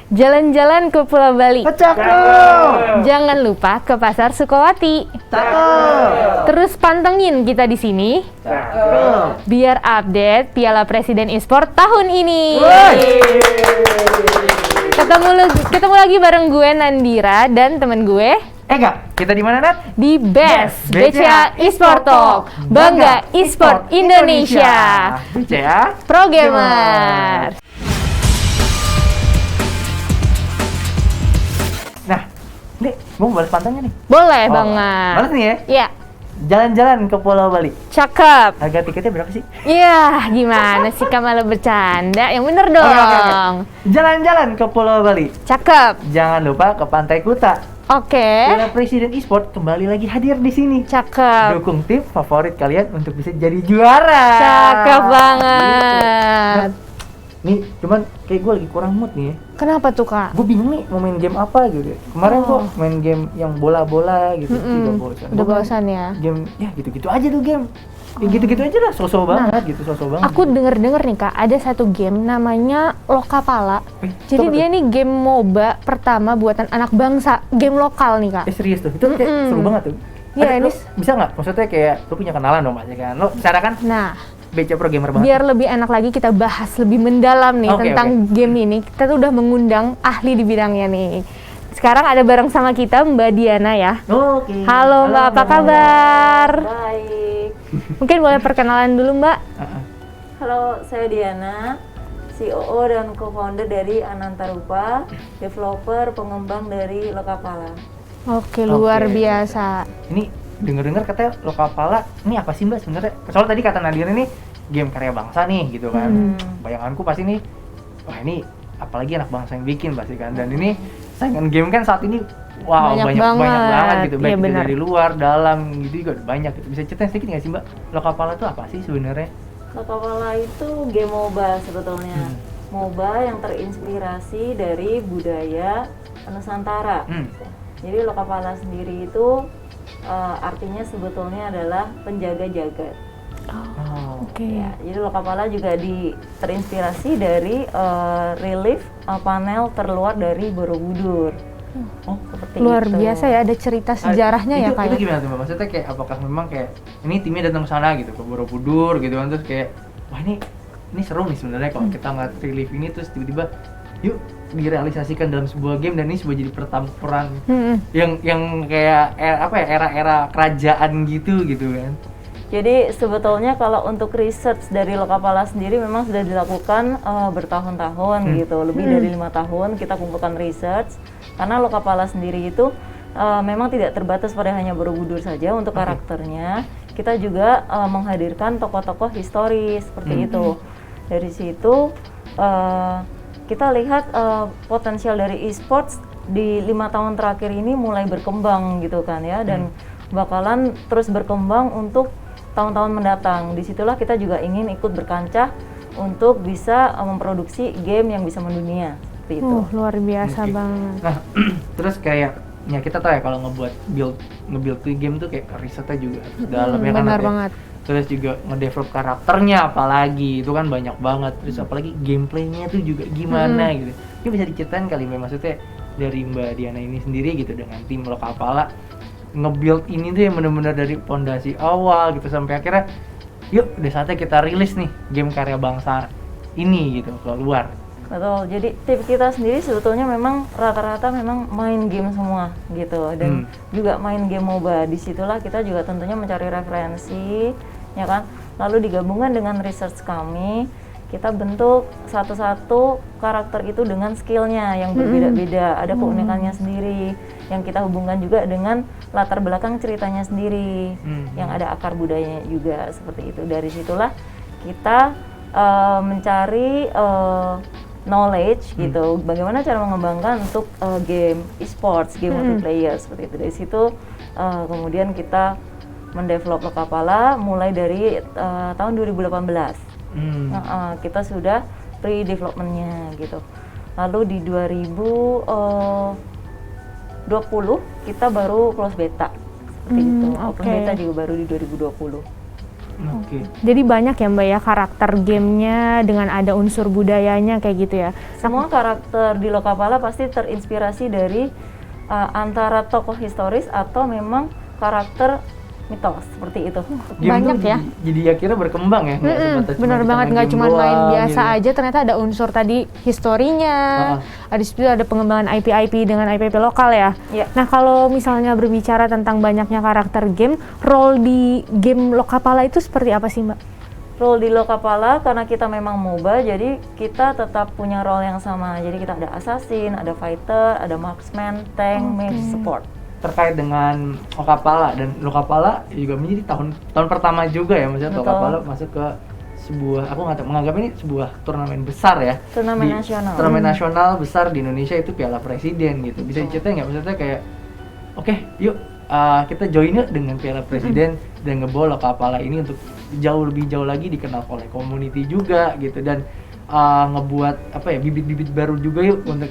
Jalan-jalan ke Pulau Bali. Cakep. Jangan lupa ke Pasar Sukawati. Cakep. Terus pantengin kita di sini Cakep. biar update Piala Presiden Esport tahun ini. Ketemu lagi bareng gue Nandira dan temen gue Ega, kita di mana, Nat? di BES BCA Esport Talk. Bangga Esport Indonesia. BCA Pro Gamer. Nah, nih, mau balas pantangnya nih. Boleh Oh, banget. balas nih ya. Iya, Jalan-jalan ke Pulau Bali. cakep. Harga tiketnya berapa sih? Iya, gimana sih kamu bercanda? Yang bener dong. Oke. Jalan-jalan ke Pulau Bali. Cakep. Jangan lupa ke Pantai Kuta. Oke. Piala Presiden Esport kembali lagi hadir di sini. Cakep. Dukung tim favorit kalian untuk bisa jadi juara. Cakep banget. Gitu. Nih, cuman kayak gue lagi kurang mood nih ya. Kenapa tuh, Kak? Gue bingung nih mau main game apa gitu. Kemarin gue main game yang bola-bola gitu, udah bosan. Udah Gua main bosan ya? Game ya gitu-gitu aja tuh game. Ya gitu-gitu aja lah, sosok banget gitu, sosok banget. Aku denger-denger nih, Kak, ada satu game namanya Lokapala. Jadi itu apa dia nih game MOBA pertama buatan anak bangsa, game lokal nih, Kak. serius tuh, itu kayak seru banget tuh. Iya, Ada, ini lo bisa nggak? Maksudnya kayak lo punya kenalan dong pasti kan? Lo secara kan Nah, BCA Pro Gamer banget. biar lebih enak lagi kita bahas lebih mendalam nih Oke, tentang game ini. Kita tuh udah mengundang ahli di bidangnya nih. Sekarang ada bareng sama kita Mbak Diana ya. Oke. Halo Mbak, apa kabar? Baik. Mungkin boleh perkenalan dulu Mbak. Halo, saya Diana, COO dan co-founder dari Ananta Rupa, developer pengembang dari Lokapala. Oke, luar Oke. biasa. Ini denger-dengar katanya Lokapala, ini apa sih Mbak sebenarnya? Soalnya tadi kata Nadia ini game karya bangsa nih gitu kan. Bayanganku pasti nih, wah ini apalagi anak bangsa yang bikin pasti kan. Dan ini saingan game kan saat ini wow Banyak banyak banget. banget gitu. Baik Iya, itu benar. dari luar, dalam gitu juga banyak gitu. Bisa ceritain sedikit nggak sih Mbak? Lokapala itu apa sih sebenarnya? Lokapala itu game MOBA sebetulnya. MOBA yang terinspirasi dari budaya Nusantara. Jadi Lokapala sendiri itu artinya sebetulnya adalah penjaga jagat. Oh. Oke. Ya, jadi Lokapala juga terinspirasi dari relief panel terluar dari Borobudur. Oh, Seperti Luar itu. biasa ya, ada cerita sejarahnya ya itu, Kak. itu ya? gimana tuh Mbak? Maksudnya kayak apakah memang kayak ini timnya datang ke sana gitu ke Borobudur gitu kan terus kayak wah ini seru nih sebenarnya kalau kita ngeliat relief ini terus tiba-tiba yuk direalisasikan dalam sebuah game dan ini sebuah jadi pertempuran yang kayak era-era kerajaan gitu kan. Jadi sebetulnya kalau untuk research dari Lokapala sendiri memang sudah dilakukan bertahun-tahun gitu, lebih dari 5 tahun kita kumpulkan research karena Lokapala sendiri itu memang tidak terbatas pada hanya Borobudur saja untuk karakternya, kita juga menghadirkan tokoh-tokoh historis seperti itu. Dari situ kita lihat potensial dari e-sports di 5 tahun terakhir ini mulai berkembang gitu kan ya, dan bakalan terus berkembang untuk tahun-tahun mendatang. Disitulah kita juga ingin ikut berkancah untuk bisa memproduksi game yang bisa mendunia seperti itu. Luar biasa Oke. banget. Nah, terus kayak ya kita tahu ya kalau nge-build tuh game tuh kayak risetnya juga harus dalam ya kan. Benar Nat, ya? banget. Terus juga nge-develop karakternya apalagi itu kan banyak banget. Terus apalagi gameplaynya tuh juga gimana gitu. Ini bisa diceritain kali Mbak, maksudnya dari Mbak Diana ini sendiri gitu dengan tim Lokapala nge-build ini tuh yang benar-benar dari fondasi awal gitu sampai akhirnya yuk udah saatnya kita rilis nih game karya bangsa ini gitu keluar. Betul, jadi tim kita sendiri sebetulnya memang rata-rata memang main game semua gitu dan juga main game MOBA. Disitulah kita juga tentunya mencari referensi, ya kan. Lalu digabungkan dengan research kami, kita bentuk satu-satu karakter itu dengan skillnya yang berbeda-beda, ada keunikannya sendiri, yang kita hubungkan juga dengan latar belakang ceritanya sendiri, yang ada akar budayanya juga seperti itu. Dari situlah kita mencari knowledge gitu, bagaimana cara mengembangkan untuk game e-sports, game multiplayer seperti itu. Dari situ kemudian kita mendevelop Lokapala mulai dari tahun 2018. Kita sudah pre-developmentnya gitu. Lalu di 2020 kita baru close beta seperti itu. Open beta juga baru di 2020. Oke. Jadi banyak ya Mbak ya karakter gamenya dengan ada unsur budayanya kayak gitu ya. Semua karakter di Lokapala pasti terinspirasi dari antara tokoh historis atau memang karakter mitos seperti itu. Game Banyak tuh ya. Jadi akhirnya berkembang ya. Nggak sebatas cuma Bener kita banget, main nggak game cuma main doang, biasa gitu. aja, ternyata ada unsur tadi historinya, ada situ ada pengembangan IP dengan IP lokal ya. Iya. Nah kalau misalnya berbicara tentang banyaknya karakter game, role di game Lokapala itu seperti apa sih Mbak? Role di Lokapala karena kita memang MOBA, jadi kita tetap punya role yang sama. Jadi kita ada assassin, ada fighter, ada marksman, tank, mage, support. Terkait dengan Lokapala dan Lokapala juga menjadi tahun pertama juga ya, maksudnya Betul. Lokapala masuk ke sebuah, aku nggak tahu, menganggap ini sebuah turnamen besar ya. Turnamen nasional. Turnamen nasional besar di Indonesia itu Piala Presiden gitu. Bisa diceritain nggak, maksudnya kayak oke, yuk kita join yuk dengan Piala Presiden dan ngebawa Lokapala ini untuk lebih jauh lagi dikenal oleh community juga gitu, dan ngebuat apa ya, bibit-bibit baru juga yuk untuk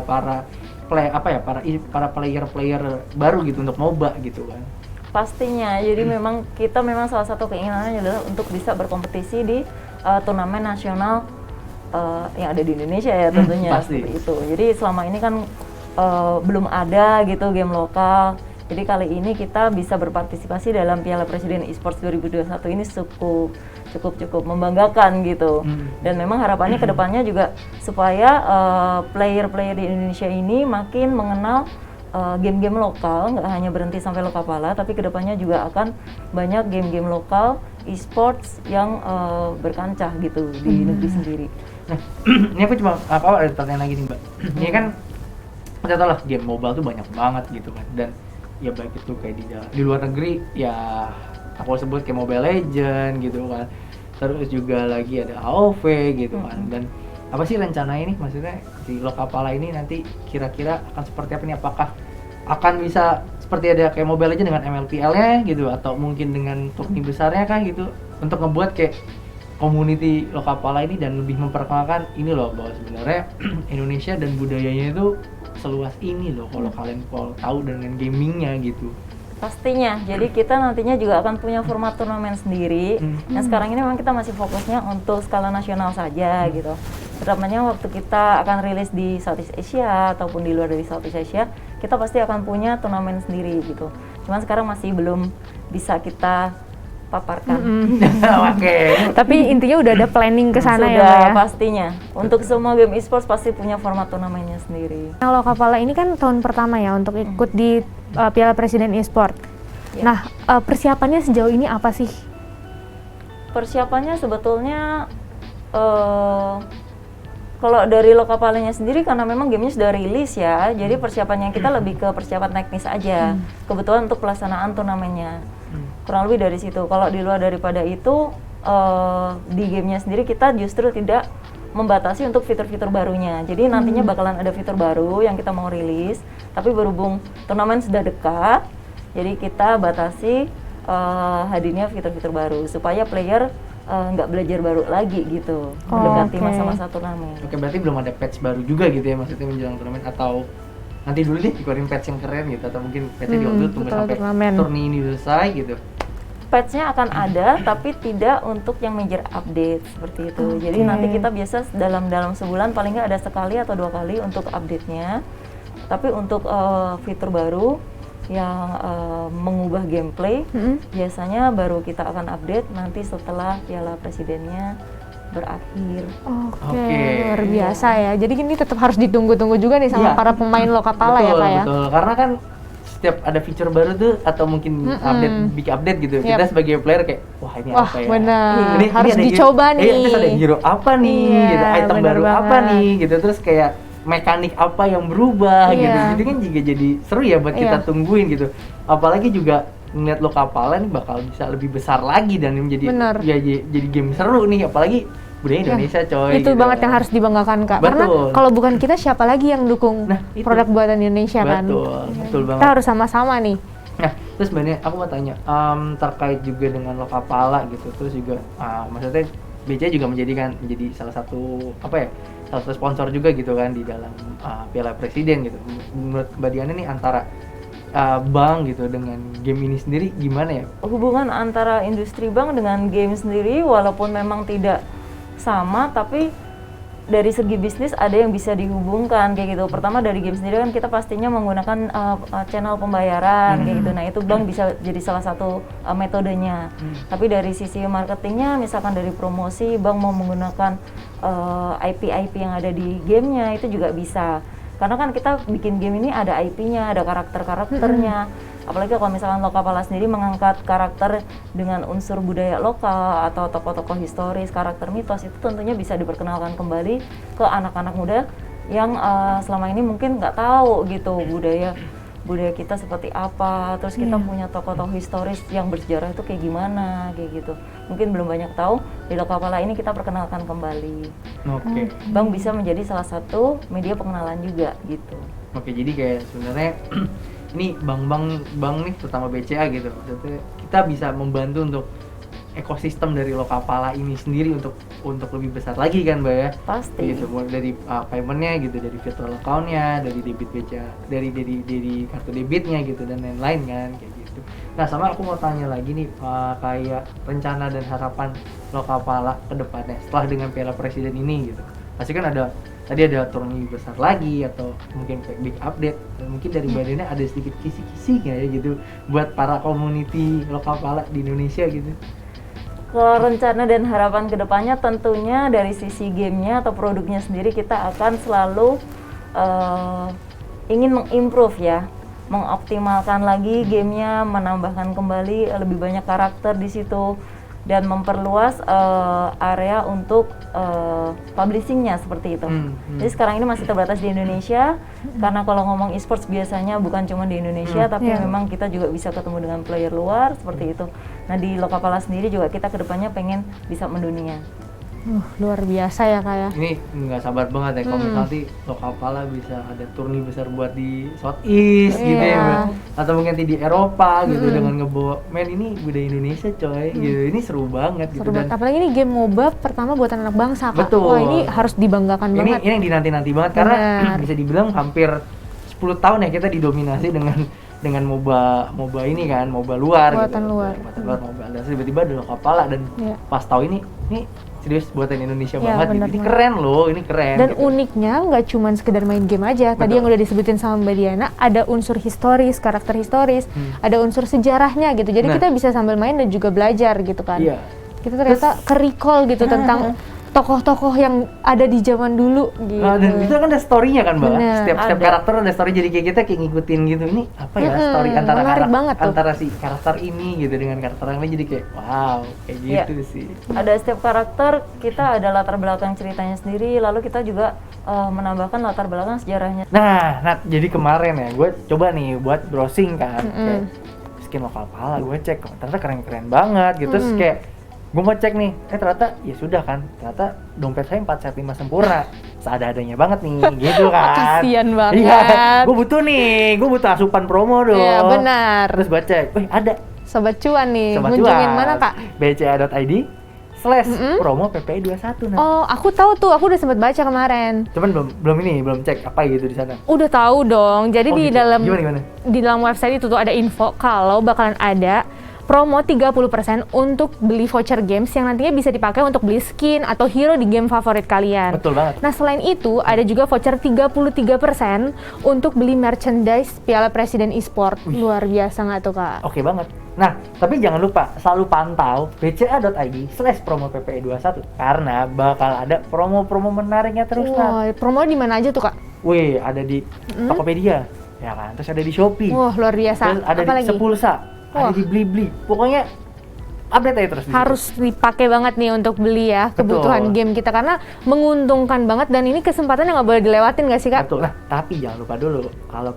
para player baru gitu untuk MOBA gitu kan. Pastinya, jadi memang kita memang salah satu keinginannya adalah untuk bisa berkompetisi di turnamen nasional yang ada di Indonesia ya tentunya. Pasti. Seperti itu. Jadi selama ini kan belum ada gitu game lokal. Jadi kali ini kita bisa berpartisipasi dalam Piala Presiden Esports 2021 ini cukup membanggakan gitu. Dan memang harapannya ke depannya juga supaya player-player di Indonesia ini makin mengenal game-game lokal, nggak hanya berhenti sampai Lokapala, tapi kedepannya juga akan banyak game-game lokal esports yang berkancah gitu di negeri sendiri. Nah, ini aku cuma ada pertanyaan lagi nih Mbak. Ini kan kita tahu lah game mobile tuh banyak banget gitu kan, dan ya baik itu kayak di luar negeri ya aku sebut kayak Mobile Legend gitu kan, terus juga lagi ada AoV gitu kan. Dan apa sih rencana ini, maksudnya di Lokapala ini nanti kira-kira akan seperti apa nih? Apakah akan bisa seperti ada kayak Mobile Legends dengan MLPL-nya gitu, atau mungkin dengan turni besarnya kan gitu, untuk ngebuat kayak community Lokapala ini dan lebih memperkenalkan ini loh, bahwa sebenarnya Indonesia dan budayanya itu seluas ini loh kalau kalian tahu dengan gamingnya gitu. Pastinya, jadi kita nantinya juga akan punya format turnamen sendiri. Yang sekarang ini memang kita masih fokusnya untuk skala nasional saja gitu. Kedepannya waktu kita akan rilis di Southeast Asia ataupun di luar dari Southeast Asia, kita pasti akan punya turnamen sendiri gitu. Cuman sekarang masih belum bisa kita paparkan. Oke. Tapi intinya udah ada planning ke sana ya Sudah, Mbak ya? pastinya. Untuk semua game esports pasti punya format turnamennya sendiri. Nah, Lokapala ini kan tahun pertama ya untuk ikut di Piala Presiden Esport. Ya. Nah, persiapannya sejauh ini apa sih? Persiapannya sebetulnya kalau dari Lokapalanya sendiri karena memang gamenya sudah rilis ya, jadi persiapannya kita lebih ke persiapan teknis aja. Kebetulan untuk pelaksanaan turnamennya. Kurang lebih dari situ. Kalau di luar daripada itu, di gamenya sendiri kita justru tidak membatasi untuk fitur-fitur barunya. Jadi nantinya bakalan ada fitur baru yang kita mau rilis, tapi berhubung turnamen sudah dekat, jadi kita batasi hadirnya fitur-fitur baru supaya player nggak belajar baru lagi gitu, mendekati masa-masa turnamen. Oke, berarti belum ada patch baru juga gitu ya, maksudnya menjelang turnamen, atau nanti dulu deh dikeluarin patch yang keren gitu, atau mungkin patchnya diundur tunggu sampai turnamen ini selesai gitu. Patch-nya akan ada, tapi tidak untuk yang major update seperti itu. Jadi nanti kita biasa dalam sebulan paling nggak ada sekali atau 2 kali untuk update-nya. Tapi untuk fitur baru yang mengubah gameplay, biasanya baru kita akan update nanti setelah Piala Presidennya berakhir. Oke, luar biasa ya. Jadi ini tetap harus ditunggu-tunggu juga nih sama para pemain Lokapala ya Kak ya? Betul, karena kan setiap ada fitur baru tuh atau mungkin bikin update gitu, kita sebagai player kayak wah ini apa ya? Benar. Ini Harus ada dicoba nih. Terus ada hero apa nih? Gitu, item baru apa nih? Gitu, terus kayak mekanik apa yang berubah gitu. Itu kan juga jadi seru ya buat kita tungguin gitu. Apalagi juga ngeliat Lokapala nih bakal bisa lebih besar lagi dan menjadi jadi game seru nih, apalagi budaya Indonesia coy. Itu gitu. banget yang harus dibanggakan Kak. Betul. Karena kalau bukan kita siapa lagi yang dukung produk buatan Indonesia kan? Betul banget. Kita harus sama-sama nih. Nah, terus sebenarnya aku mau tanya terkait juga dengan Lokapala gitu, terus juga maksudnya BC juga menjadi salah satu salah satu sponsor juga gitu kan di dalam Piala Presiden gitu. Menurut Mbak Diana nih antara bank gitu dengan game ini sendiri gimana ya? Hubungan antara industri bank dengan game sendiri walaupun memang tidak sama, tapi dari segi bisnis ada yang bisa dihubungkan kayak gitu. Pertama dari game sendiri kan kita pastinya menggunakan channel pembayaran kayak gitu. Nah itu bank bisa jadi salah satu metodenya. Tapi dari sisi marketingnya, misalkan dari promosi, bank mau menggunakan IP yang ada di gamenya itu juga bisa. Karena kan kita bikin game ini ada IP-nya, ada karakter-karakternya. Apalagi kalau misalkan Lokapala sendiri mengangkat karakter dengan unsur budaya lokal atau tokoh-tokoh historis, karakter mitos, itu tentunya bisa diperkenalkan kembali ke anak-anak muda yang selama ini mungkin nggak tahu gitu budaya kita seperti apa. Terus kita punya tokoh-tokoh historis yang bersejarah itu kayak gimana, kayak gitu. Mungkin belum banyak tahu, di Lokapala ini kita perkenalkan kembali. Oke. Bank bisa menjadi salah satu media pengenalan juga gitu. Oke, jadi kayak sebenarnya ini bank nih terutama BCA gitu. Maksudnya kita bisa membantu untuk ekosistem dari Lokapala ini sendiri untuk lebih besar lagi kan, Mbak ya? Pasti. Gitu, mulai dari paymentnya gitu, dari virtual account-nya, dari debit BCA, dari kartu debitnya gitu dan lain-lain kan kayak gitu. Nah, sama aku mau tanya lagi nih, kayak rencana dan harapan Lokapala ke depannya setelah dengan Piala Presiden ini gitu. Pasti kan tadi ada turun lebih besar lagi atau mungkin big update, dan mungkin dari Mbak Diana ada sedikit kisi-kisi kayak gitu buat para community Lokapala di Indonesia gitu. Kalau rencana dan harapan kedepannya tentunya dari sisi gamenya atau produknya sendiri kita akan selalu ingin mengimprove ya, mengoptimalkan lagi gamenya, menambahkan kembali lebih banyak karakter di situ dan memperluas area untuk publishingnya seperti itu. Jadi sekarang ini masih terbatas di Indonesia karena kalau ngomong e-sports biasanya bukan cuma di Indonesia tapi memang kita juga bisa ketemu dengan player luar seperti itu. Nah di Lokapala sendiri juga kita kedepannya pengen bisa mendunia. Luar biasa ya Kak ya. Ini nggak sabar banget ya kalau misalnya nanti Lokapala bisa ada turni besar buat di Southeast gitu ya, Mbak. Atau mungkin nanti di Eropa gitu dengan ngebawa, men ini budaya Indonesia coy gitu. Ini seru banget gitu. Seru banget. Apalagi ini game MOBA pertama buatan anak bangsa Kak. Betul. Wah ini harus dibanggakan banget. Ini yang dinanti-nanti banget karena bisa dibilang hampir 10 tahun ya kita didominasi dengan MOBA ini kan, MOBA luar Buatan gitu. luar. Buatan luar MOBA. Dan tiba-tiba ada Lokapala dan pas tahu ini serius buatan Indonesia banget gitu. Ini keren loh, ini keren. Dan gitu. uniknya nggak cuma sekedar main game aja. Tadi yang udah disebutin sama Mbak Diana, ada unsur historis, karakter historis, ada unsur sejarahnya gitu. Jadi kita bisa sambil main dan juga belajar gitu kan. Iya. Kita ternyata ke-recall gitu tentang tokoh-tokoh yang ada di zaman dulu gitu. Dan itu kan ada story-nya kan, Mbak. Bener. Setiap karakter ada story, jadi kayak kita kayak ngikutin gitu. Ini apa ya story antara si karakter ini gitu dengan karakter yang lain, jadi kayak wow, kayak gitu sih. Ada setiap karakter kita ada latar belakang ceritanya sendiri, lalu kita juga menambahkan latar belakang sejarahnya. Nah, Nat, jadi kemarin ya gue coba nih buat browsing kan, kayak skin Lokapala gue cek, ternyata keren-keren banget gitu. Terus kayak gue mau cek nih, ternyata ya sudah kan, ternyata dompet saya 4 set 5 sempurna, seada-adanya banget nih, gitu kan. Kasian banget. Iya, gue butuh asupan promo dong. Iya benar. Terus gue cek, ada Sobat Cuan nih, Sobat ngunjungin Cuan, mana Kak? bca.id/promo PPI 21. Nah. Oh, aku tahu tuh, aku udah sempat baca kemarin. Cuman belum cek apa gitu di sana. Udah tahu dong. Jadi di gitu. dalam Gimana? di dalam website itu tuh ada info kalau bakalan ada promo 30% untuk beli voucher games yang nantinya bisa dipakai untuk beli skin atau hero di game favorit kalian. Betul banget. Nah, selain itu ada juga voucher 33% untuk beli merchandise Piala Presiden Esport. Luar biasa nggak tuh, Kak? Oke banget. Nah, tapi jangan lupa selalu pantau bca.id/promo PPI 21 karena bakal ada promo-promo menariknya terus. Wah, promo di mana aja tuh, Kak? Wih, ada di Tokopedia, ya kan? Terus ada di Shopee. Wah, luar biasa. Terus ada Apalagi? di Sepulsa. Ada di Blibli, pokoknya update aja terus. Harus dipakai banget nih untuk beli ya kebutuhan game kita karena menguntungkan banget dan ini kesempatan yang nggak boleh dilewatin nggak sih Kak? Betul. Nah tapi jangan lupa dulu kalau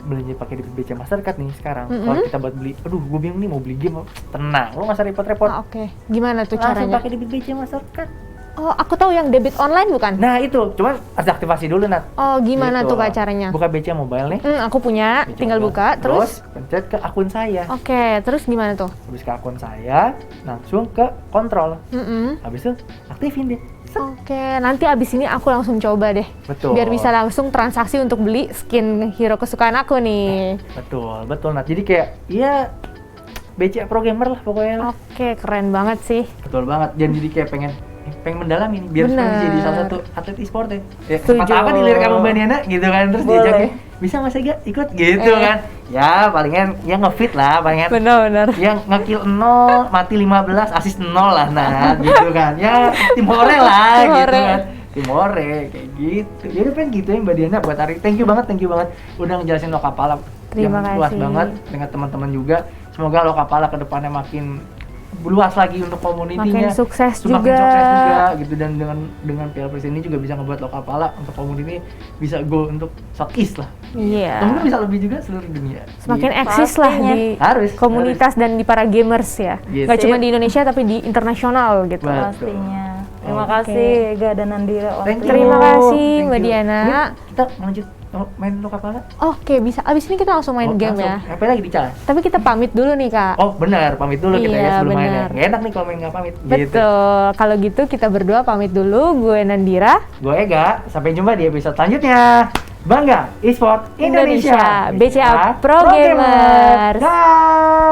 belanja pakai di BCA Mastercard nih sekarang, kalau kita buat beli, aduh gue bingung nih mau beli game, tenang, lo nggak usah repot-repot. Oke. Gimana tuh langsung caranya? pakai di BCA Mastercard. Oh, aku tahu yang debit online bukan? Nah itu, cuman harus aktivasi dulu Nat. Oh, gimana Gitu. tuh Kak caranya? Buka BCA Mobile nih. Aku punya, BCA tinggal Mobile. buka, terus? pencet ke akun saya. Oke, terus gimana tuh? Habis ke akun saya, langsung ke kontrol. Habis itu aktifin deh. Oke, nanti abis ini aku langsung coba deh. Betul. Biar bisa langsung transaksi untuk beli skin hero kesukaan aku nih. Betul Nat. Jadi kayak ya BCA Pro Gamer lah pokoknya. Oke, keren banget sih. Betul banget. Dan jadi kayak pengen mendalami nih biar Bener. supaya jadi salah satu atlet e-sport ya. Setuju. Sempat apa dilirik sama Mbak Diana gitu kan, terus Boleh. diajaknya bisa Mas Ega ikut gitu kan. Ya palingan ya ngefit lah, palingan Benar-benar. yang nge-kill 0, mati 15, assist 0 lah nah gitu kan. Ya tim hore lah Tim gitu hore. kan. Tim hore kayak gitu. Ya udah pengen gitu ya Mbak Diana buat hari. Thank you banget udah ngejelasin Lokapala Terima yang luas kasih. banget dengan teman-teman juga. Semoga Lokapala ke depannya makin luas lagi untuk komunitinya. Makin sukses Semakin juga. sukses juga gitu, dan dengan Piala Presiden ini juga bisa ngebuat Lokapala untuk komuniti bisa go untuk Southeast lah. Iya. Mungkin bisa lebih juga seluruh dunia. Semakin Gitu. eksis lah Pastinya. di Harus, komunitas dan di para gamers ya. Yes. Gak cuma di Indonesia tapi di internasional gitu. Betul. Pastinya. Terima Oke. kasih Ega dan Nandira. Thank you. Terima kasih, Thank Mbak you. Diana. Mungkin kita lanjut main Lokapala. Oke, bisa. Abis ini kita langsung main game ya. Apa lagi dicas? Tapi kita pamit dulu nih, Kak. Oh benar, pamit dulu kita ya Iya, sebelum main ya. benar. Nggak enak nih kalau main nggak pamit. Gitu. Betul. Kalau gitu kita berdua pamit dulu. Gue Nandira. Gue Ega, sampai jumpa di episode selanjutnya. Bangga, eSport Indonesia. BCA Pro Gamers. Dah.